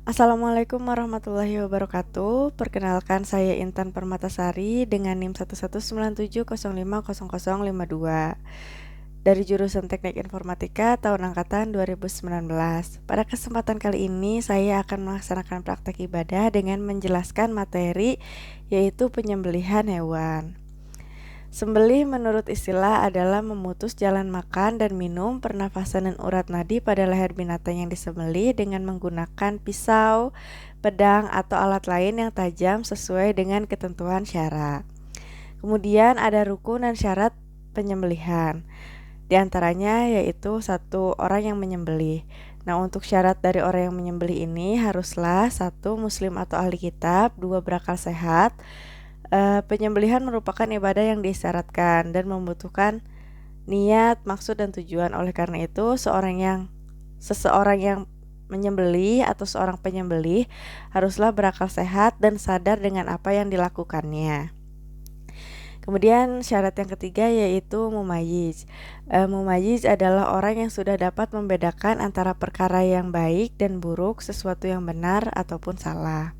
Assalamualaikum warahmatullahi wabarakatuh. Perkenalkan saya Intan Permatasari dengan NIM 11970500052 dari jurusan Teknik Informatika tahun angkatan 2019. Pada kesempatan kali ini saya akan melaksanakan praktek ibadah dengan menjelaskan materi yaitu penyembelihan hewan. Sembelih menurut istilah adalah memutus jalan makan dan minum, pernafasan dan urat nadi pada leher binatang yang disembelih dengan menggunakan pisau, pedang, atau alat lain yang tajam sesuai dengan ketentuan syara. Kemudian ada rukun dan syarat penyembelihan. Di antaranya yaitu satu orang yang menyembelih. Nah, untuk syarat dari orang yang menyembelih ini haruslah satu muslim atau ahli kitab, dua berakal sehat. Penyembelihan merupakan ibadah yang disyaratkan dan membutuhkan niat, maksud, dan tujuan. Oleh karena itu, seseorang yang menyembelih atau seorang penyembelih haruslah berakal sehat dan sadar dengan apa yang dilakukannya. Kemudian syarat yang ketiga yaitu mumayyiz. Mumayyiz adalah orang yang sudah dapat membedakan antara perkara yang baik dan buruk, sesuatu yang benar ataupun salah.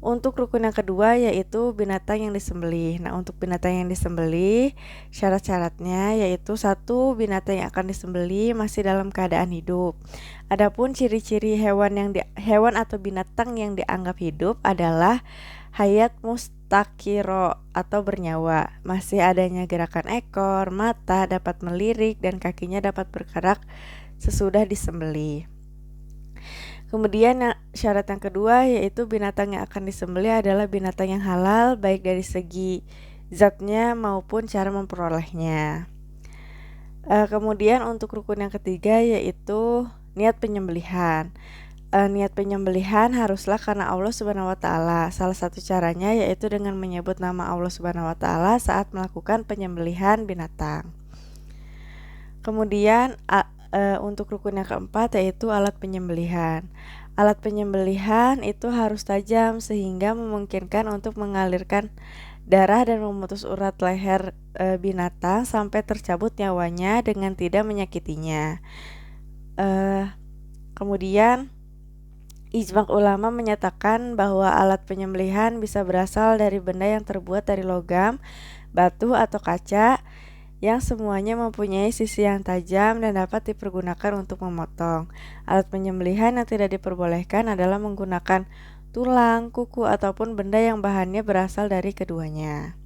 Untuk rukun yang kedua yaitu binatang yang disembelih. Nah, untuk binatang yang disembelih, syarat-syaratnya yaitu satu, binatang yang akan disembelih masih dalam keadaan hidup. Adapun ciri-ciri hewan atau binatang yang dianggap hidup adalah hayat mustakiro atau bernyawa. Masih adanya gerakan ekor, mata dapat melirik dan kakinya dapat bergerak sesudah disembelih. Kemudian syarat yang kedua yaitu binatang yang akan disembelih adalah binatang yang halal baik dari segi zatnya maupun cara memperolehnya. Kemudian untuk rukun yang ketiga yaitu niat penyembelihan. Niat penyembelihan haruslah karena Allah Subhanahu wa taala. Salah satu caranya yaitu dengan menyebut nama Allah Subhanahu wa taala saat melakukan penyembelihan binatang. Kemudian untuk rukun yang keempat yaitu alat penyembelihan. Alat penyembelihan itu harus tajam sehingga memungkinkan untuk mengalirkan darah dan memutus urat leher binatang sampai tercabut nyawanya dengan tidak menyakitinya. Kemudian ijma' ulama menyatakan bahwa alat penyembelihan bisa berasal dari benda yang terbuat dari logam, batu atau kaca yang semuanya mempunyai sisi yang tajam dan dapat dipergunakan untuk memotong. Alat penyembelihan yang tidak diperbolehkan adalah menggunakan tulang, kuku, ataupun benda yang bahannya berasal dari keduanya.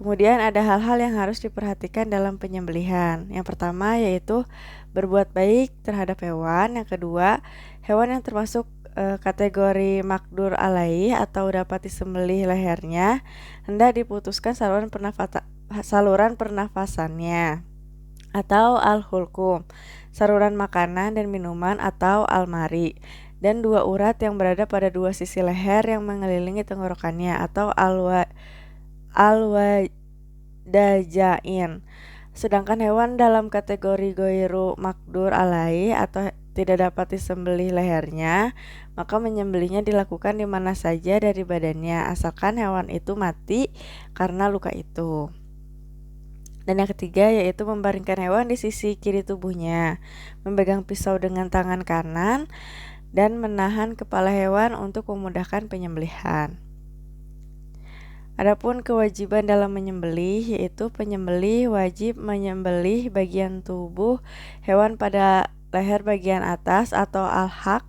Kemudian ada hal-hal yang harus diperhatikan dalam penyembelihan. Yang pertama yaitu berbuat baik terhadap hewan. Yang kedua, hewan yang termasuk kategori makdur alaih atau dapat disembelih lehernya hendak diputuskan saluran pernafasannya atau al-hulkum, saluran makanan dan minuman atau al-mari, dan dua urat yang berada pada dua sisi leher yang mengelilingi tenggorokannya atau al-wadajain. Sedangkan hewan dalam kategori goiru makdur alaih atau tidak dapat disembelih lehernya, maka menyembelihnya dilakukan di mana saja dari badannya asalkan hewan itu mati karena luka itu. Dan yang ketiga yaitu membaringkan hewan di sisi kiri tubuhnya, memegang pisau dengan tangan kanan, dan menahan kepala hewan untuk memudahkan penyembelihan. Adapun kewajiban dalam menyembelih yaitu penyembelih wajib menyembelih bagian tubuh hewan pada leher bagian atas atau al-haq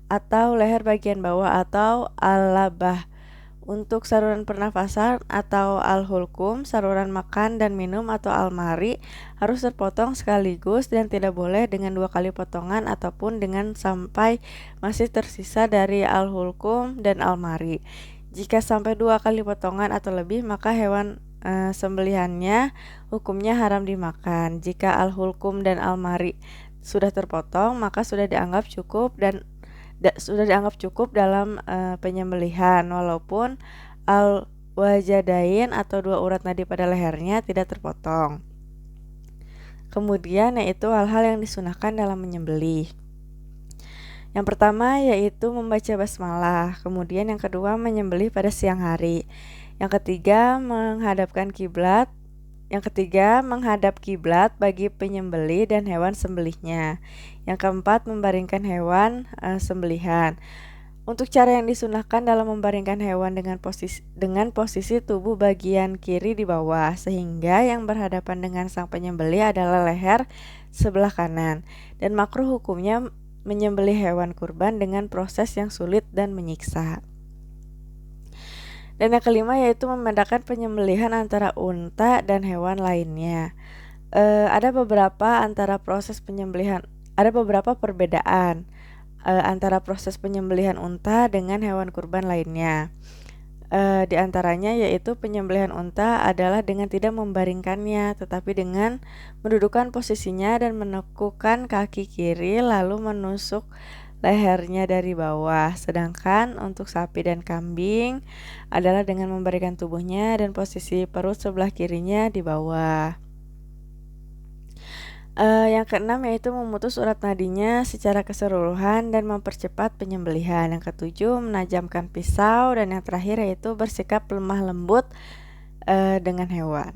atau leher bagian bawah atau al-labah. Untuk saluran pernafasan atau al-hulkum, saluran makan dan minum atau al-mari harus terpotong sekaligus dan tidak boleh dengan dua kali potongan ataupun dengan sampai masih tersisa dari al-hulkum dan al-mari. Jika sampai dua kali potongan atau lebih, maka hewan sembelihannya hukumnya haram dimakan. Jika al-hulkum dan al-mari sudah terpotong, maka sudah dianggap cukup dalam penyembelihan walaupun al-wajadain atau dua urat nadi pada lehernya tidak terpotong. Kemudian yaitu hal-hal yang disunahkan dalam menyembelih. Yang pertama yaitu membaca basmalah, kemudian yang kedua menyembelih pada siang hari. Yang ketiga menghadapkan kiblat Yang ketiga, menghadap kiblat bagi penyembelih dan hewan sembelihnya. Yang keempat, membaringkan hewan sembelihan. Untuk cara yang disunahkan dalam membaringkan hewan dengan posisi tubuh bagian kiri di bawah, sehingga yang berhadapan dengan sang penyembelih adalah leher sebelah kanan. Dan makruh hukumnya menyembelih hewan kurban dengan proses yang sulit dan menyiksa. Dan yang kelima yaitu membedakan penyembelihan antara unta dan hewan lainnya. Ada beberapa perbedaan antara proses penyembelihan unta dengan hewan kurban lainnya. Di antaranya yaitu penyembelihan unta adalah dengan tidak membaringkannya, tetapi dengan mendudukkan posisinya dan menekukan kaki kiri lalu menusuk lehernya dari bawah. Sedangkan untuk sapi dan kambing adalah dengan memberikan tubuhnya dan posisi perut sebelah kirinya di bawah. Yang keenam yaitu memutus urat nadinya secara keseluruhan dan mempercepat penyembelihan. Yang ketujuh, menajamkan pisau. Dan yang terakhir yaitu bersikap lemah lembut dengan hewan.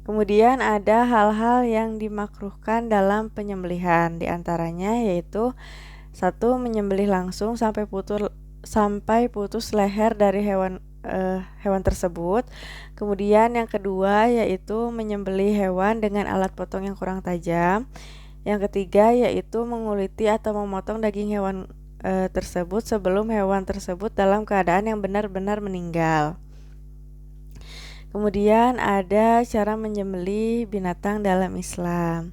Kemudian ada hal-hal yang dimakruhkan dalam penyembelihan. Di antaranya yaitu 1. Menyembelih langsung sampai putus leher dari hewan tersebut. Kemudian yang kedua yaitu menyembelih hewan dengan alat potong yang kurang tajam. Yang ketiga yaitu menguliti atau memotong daging hewan tersebut sebelum hewan tersebut dalam keadaan yang benar-benar meninggal. Kemudian ada cara menyembelih binatang dalam Islam.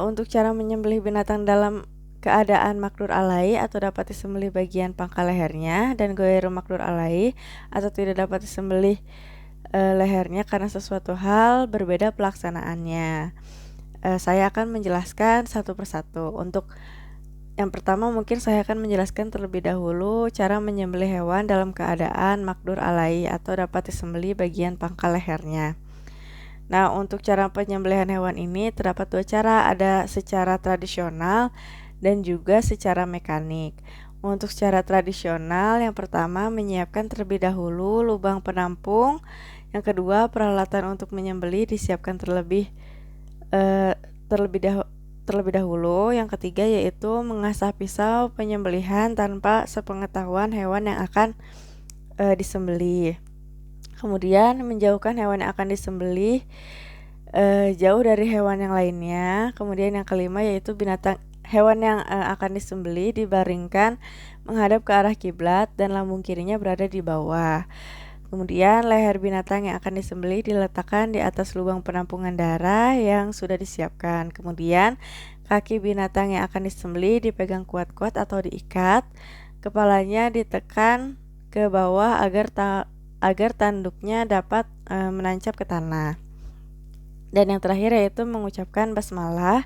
Untuk cara menyembelih binatang dalam keadaan makdur alai atau dapat disembelih bagian pangkal lehernya, dan ghairu makdur alai atau tidak dapat disembelih lehernya karena sesuatu hal berbeda pelaksanaannya. Saya akan menjelaskan satu persatu. Untuk yang pertama mungkin saya akan menjelaskan terlebih dahulu cara menyembelih hewan dalam keadaan makdur alai atau dapat disembelih bagian pangkal lehernya. Nah, untuk cara penyembelihan hewan ini terdapat dua cara, ada secara tradisional dan juga secara mekanik. Untuk secara tradisional, yang pertama menyiapkan terlebih dahulu lubang penampung, yang kedua peralatan untuk menyembelih disiapkan terlebih dahulu, yang ketiga yaitu mengasah pisau penyembelihan tanpa sepengetahuan hewan yang akan disembelih. Kemudian menjauhkan hewan yang akan disembelih jauh dari hewan yang lainnya. Kemudian yang kelima yaitu hewan yang akan disembelih dibaringkan menghadap ke arah kiblat dan lambung kirinya berada di bawah. Kemudian leher binatang yang akan disembelih diletakkan di atas lubang penampungan darah yang sudah disiapkan. Kemudian kaki binatang yang akan disembelih dipegang kuat-kuat atau diikat. Kepalanya ditekan ke bawah agar tanduknya dapat menancap ke tanah. Dan yang terakhir yaitu mengucapkan basmalah.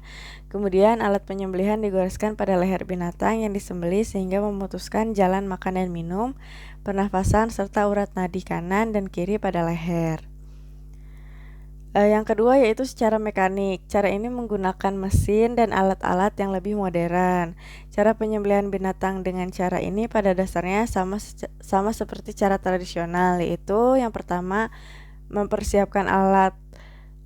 Kemudian alat penyembelihan digoreskan pada leher binatang yang disembelih sehingga memutuskan jalan makan dan minum, pernafasan, serta urat nadi kanan dan kiri pada leher. Yang kedua yaitu secara mekanik. Cara ini menggunakan mesin dan alat-alat yang lebih modern. Cara penyembelihan binatang dengan cara ini pada dasarnya sama seperti cara tradisional, yaitu yang pertama mempersiapkan alat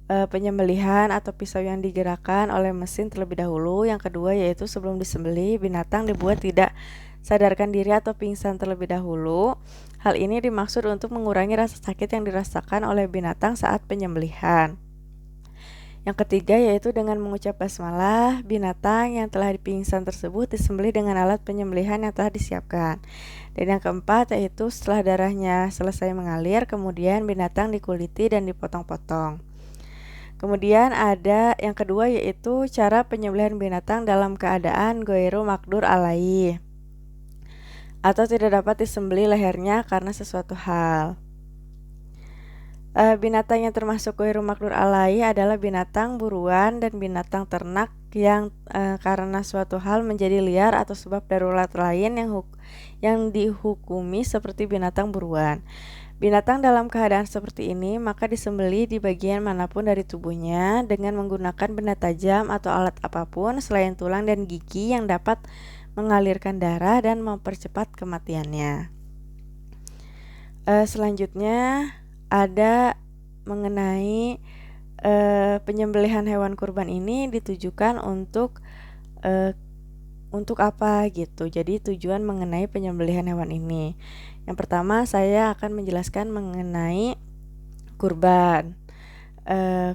penyembelihan atau pisau yang digerakkan oleh mesin terlebih dahulu. Yang kedua yaitu sebelum disembelih, binatang dibuat tidak sadarkan diri atau pingsan terlebih dahulu. Hal ini dimaksud untuk mengurangi rasa sakit yang dirasakan oleh binatang saat penyembelihan. Yang ketiga yaitu dengan mengucap basmalah, binatang yang telah dipingsan tersebut disembelih dengan alat penyembelihan yang telah disiapkan. Dan yang keempat yaitu setelah darahnya selesai mengalir, kemudian binatang dikuliti dan dipotong-potong. Kemudian ada yang kedua yaitu cara penyembelihan binatang dalam keadaan ghairu makdur alai atau tidak dapat disembelih lehernya karena sesuatu hal. Binatang yang termasuk ghairu makdur alai adalah binatang buruan dan binatang ternak yang karena suatu hal menjadi liar atau sebab darurat lain yang dihukumi seperti binatang buruan. Binatang dalam keadaan seperti ini maka disembelih di bagian manapun dari tubuhnya dengan menggunakan benda tajam atau alat apapun selain tulang dan gigi yang dapat mengalirkan darah dan mempercepat kematiannya. Selanjutnya ada mengenai penyembelihan hewan kurban ini ditujukan untuk apa gitu. Jadi tujuan mengenai penyembelihan hewan ini. Yang pertama saya akan menjelaskan mengenai kurban.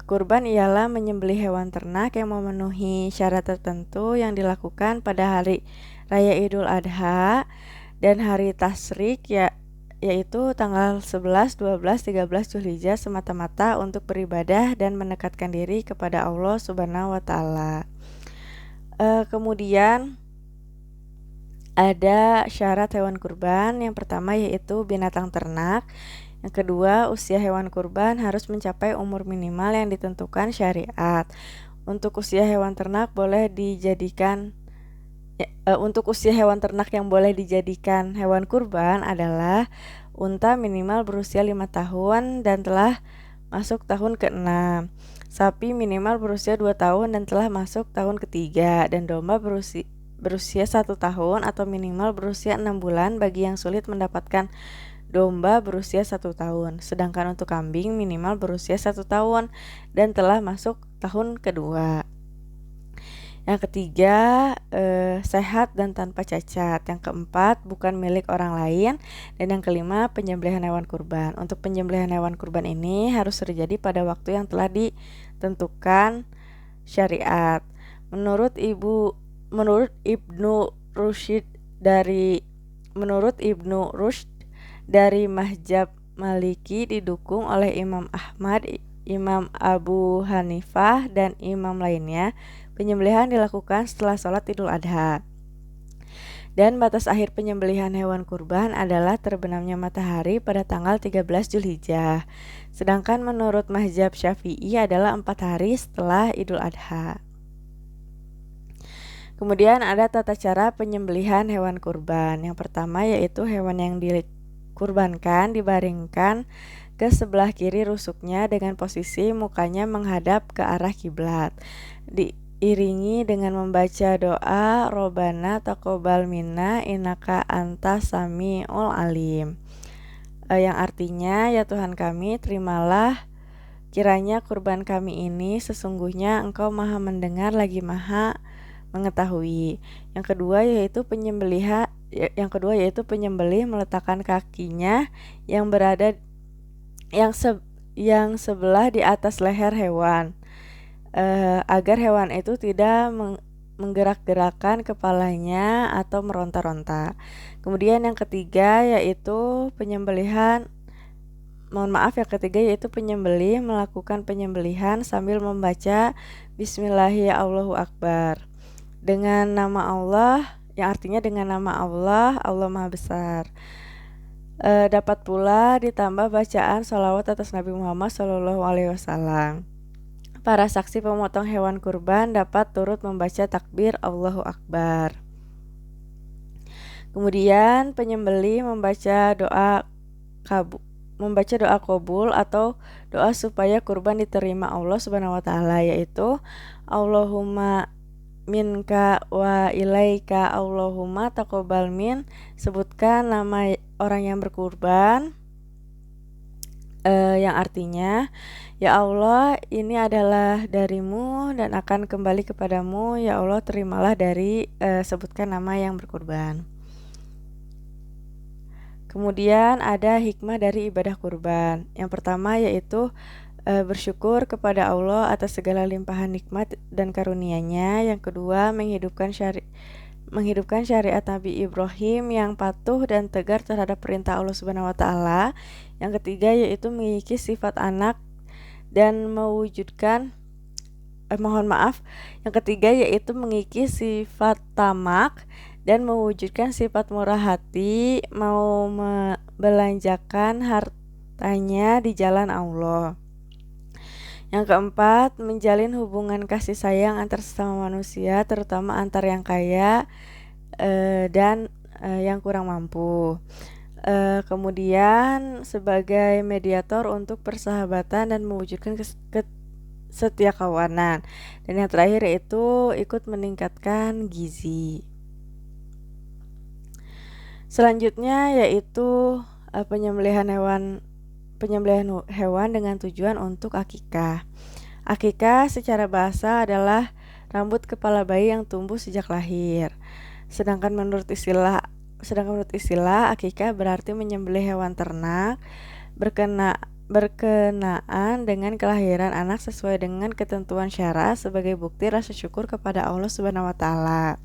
Kurban ialah menyembelih hewan ternak yang memenuhi syarat tertentu yang dilakukan pada hari Raya Idul Adha dan hari Tasyrik yaitu tanggal 11, 12, 13 Zulhijjah semata-mata untuk beribadah dan mendekatkan diri kepada Allah Subhanahu wa taala. Kemudian ada syarat hewan kurban. Yang pertama yaitu binatang ternak. Yang kedua, usia hewan kurban harus mencapai umur minimal yang ditentukan syariat. Untuk usia hewan ternak yang boleh dijadikan hewan kurban adalah unta minimal berusia 5 tahun dan telah masuk tahun ke-6, sapi minimal berusia 2 tahun dan telah masuk tahun ke-3, dan domba berusia 1 tahun atau minimal berusia 6 bulan bagi yang sulit mendapatkan domba berusia 1 tahun. Sedangkan untuk kambing minimal berusia 1 tahun dan telah masuk tahun kedua. Yang ketiga, sehat dan tanpa cacat. Yang keempat, bukan milik orang lain. Dan yang kelima, penyembelihan hewan kurban. Untuk penyembelihan hewan kurban ini harus terjadi pada waktu yang telah ditentukan syariat. Menurut Ibnu Rushd dari Mazhab Maliki didukung oleh Imam Ahmad, Imam Abu Hanifah, dan imam lainnya, penyembelihan dilakukan setelah sholat Idul Adha. Dan batas akhir penyembelihan hewan kurban adalah terbenamnya matahari pada tanggal 13 Zulhijjah. Sedangkan menurut Mazhab Syafi'i adalah 4 hari setelah Idul Adha. Kemudian ada tata cara penyembelihan hewan kurban. Yang pertama yaitu hewan yang dikurbankan dibaringkan ke sebelah kiri rusuknya dengan posisi mukanya menghadap ke arah kiblat. Diiringi dengan membaca doa Robbana taqabbal minna innaka antas samiul alim. Yang artinya, ya Tuhan kami, terimalah kiranya kurban kami ini, sesungguhnya Engkau Maha mendengar lagi Maha mengetahui. Yang kedua yaitu penyembelih meletakkan kakinya yang sebelah di atas leher hewan, agar hewan itu tidak menggerak-gerakkan kepalanya atau meronta-ronta. Kemudian yang ketiga yaitu penyembelih melakukan penyembelihan sambil membaca Bismillahirrahmanirrahim dengan nama Allah, yang artinya dengan nama Allah, Allah Maha Besar. Dapat pula ditambah bacaan sholawat atas Nabi Muhammad SAW. Para saksi pemotong hewan kurban dapat turut membaca takbir Allahu Akbar. Kemudian penyembelih membaca doa qabul atau doa supaya kurban diterima Allah Subhanahu wa taala, yaitu Allahumma minka wa ilaika Allahumma taqabbal min. Sebutkan nama orang yang berkurban, yang artinya, ya Allah, ini adalah darimu dan akan kembali kepadamu, ya Allah, terimalah dari sebutkan nama yang berkurban. Kemudian ada hikmah dari ibadah kurban. Yang pertama yaitu bersyukur kepada Allah atas segala limpahan nikmat dan karunia-Nya. Yang kedua, menghidupkan syariat Nabi Ibrahim yang patuh dan tegar terhadap perintah Allah Subhanahu wa taala. Yang ketiga yaitu memiliki sifat anak dan Yang ketiga yaitu memiliki sifat tamak dan mewujudkan sifat murah hati, mau membelanjakan hartanya di jalan Allah. Yang keempat, menjalin hubungan kasih sayang antar sesama manusia, terutama antar yang kaya dan yang kurang mampu. Kemudian sebagai mediator untuk persahabatan dan mewujudkan kesetiakawanan. Dan yang terakhir yaitu ikut meningkatkan gizi. Selanjutnya yaitu penyembelihan hewan dengan tujuan untuk akikah. Akikah secara bahasa adalah rambut kepala bayi yang tumbuh sejak lahir. Sedangkan menurut istilah akikah berarti menyembelih hewan ternak berkenaan dengan kelahiran anak sesuai dengan ketentuan syara sebagai bukti rasa syukur kepada Allah Subhanahu wa taala.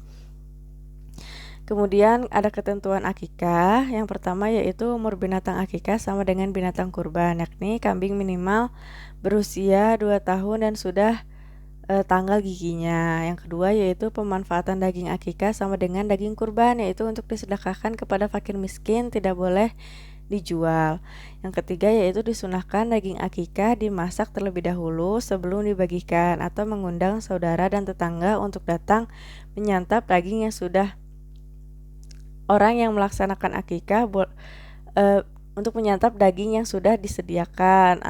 Kemudian ada ketentuan akikah. Yang pertama yaitu umur binatang akikah sama dengan binatang kurban, yakni kambing minimal berusia 2 tahun dan sudah tanggal giginya. Yang kedua yaitu pemanfaatan daging akikah sama dengan daging kurban, yaitu untuk disedekahkan kepada fakir miskin, tidak boleh dijual. Yang ketiga yaitu disunahkan daging akikah dimasak terlebih dahulu sebelum dibagikan atau mengundang saudara dan tetangga untuk datang menyantap daging yang sudah orang yang melaksanakan akikah untuk menyantap daging yang sudah disediakan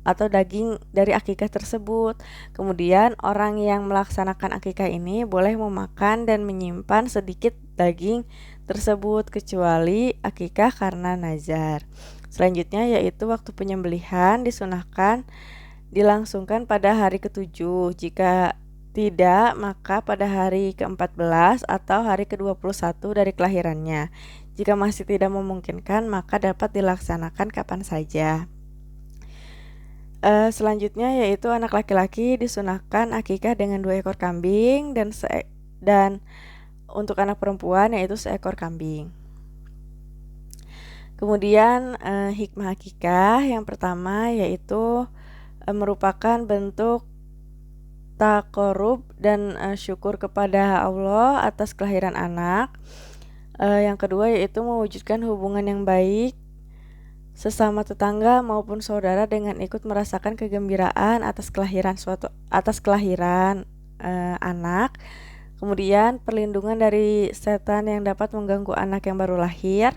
atau daging dari akikah tersebut. Kemudian orang yang melaksanakan akikah ini boleh memakan dan menyimpan sedikit daging tersebut kecuali akikah karena nazar. Selanjutnya yaitu waktu penyembelihan disunahkan dilangsungkan pada hari ke-7. Jika tidak, maka pada hari ke-14 atau hari ke-21 dari kelahirannya. Jika masih tidak memungkinkan, maka dapat dilaksanakan kapan saja. Selanjutnya yaitu anak laki-laki disunahkan akikah dengan 2 ekor kambing dan untuk anak perempuan yaitu seekor kambing. Kemudian hikmah akikah yang pertama yaitu merupakan bentuk taqarrub dan syukur kepada Allah atas kelahiran anak. Yang kedua yaitu mewujudkan hubungan yang baik sesama tetangga maupun saudara dengan ikut merasakan kegembiraan atas kelahiran anak. Kemudian perlindungan dari setan yang dapat mengganggu anak yang baru lahir.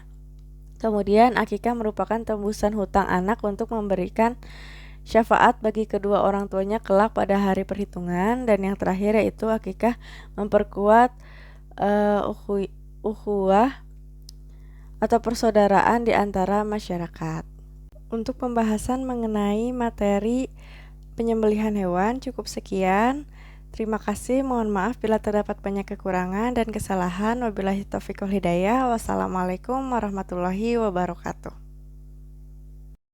Kemudian akikah merupakan tembusan hutang anak untuk memberikan syafaat bagi kedua orang tuanya kelak pada hari perhitungan. Dan yang terakhir yaitu akikah memperkuat ukhuwah atau persaudaraan di antara masyarakat. Untuk pembahasan mengenai materi penyembelihan hewan cukup sekian. Terima kasih, mohon maaf bila terdapat banyak kekurangan dan kesalahan. Wabillahi taufiq wal hidayah. Wassalamualaikum warahmatullahi wabarakatuh.